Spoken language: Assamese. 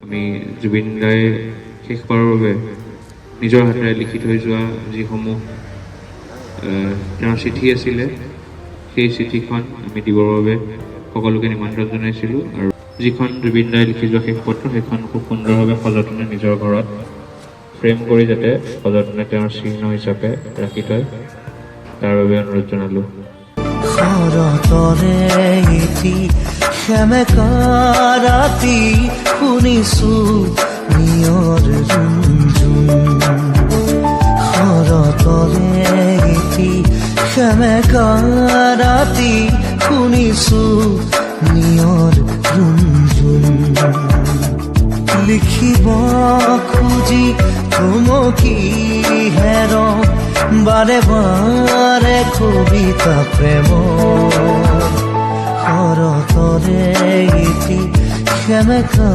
আমি জুবিন দায়ে শেষবাৰৰ বাবে নিজৰ হাতেৰে লিখি থৈ যোৱা যিসমূহ তেওঁৰ চিঠি আছিলে সেই চিঠিখন আমি দিবৰ বাবে সকলোকে নিমন্ত্ৰণ জনাইছিলোঁ আৰু যিখন জুবিন দায়ে লিখি যোৱা শেষ পত্ৰ সেইখন খুব সুন্দৰভাৱে সযতনে নিজৰ ঘৰত ফ্ৰেম কৰি যাতে সযতনে তেওঁৰ চিহ্ন হিচাপে ৰাখি থয় তাৰ বাবে অনুৰোধ জনালোঁ। ৰাতি শুনিছো নিয়ৰ ৰুমঝুম শৰতৰে এটি সেমেকা ৰাতি শুনিছো নিয়ৰ ৰুমঝুম লিখিব খুজি থুমকি হেৰ বাৰে বাৰে কবিতা প্ৰেম শৰতৰে এটি সেমেকা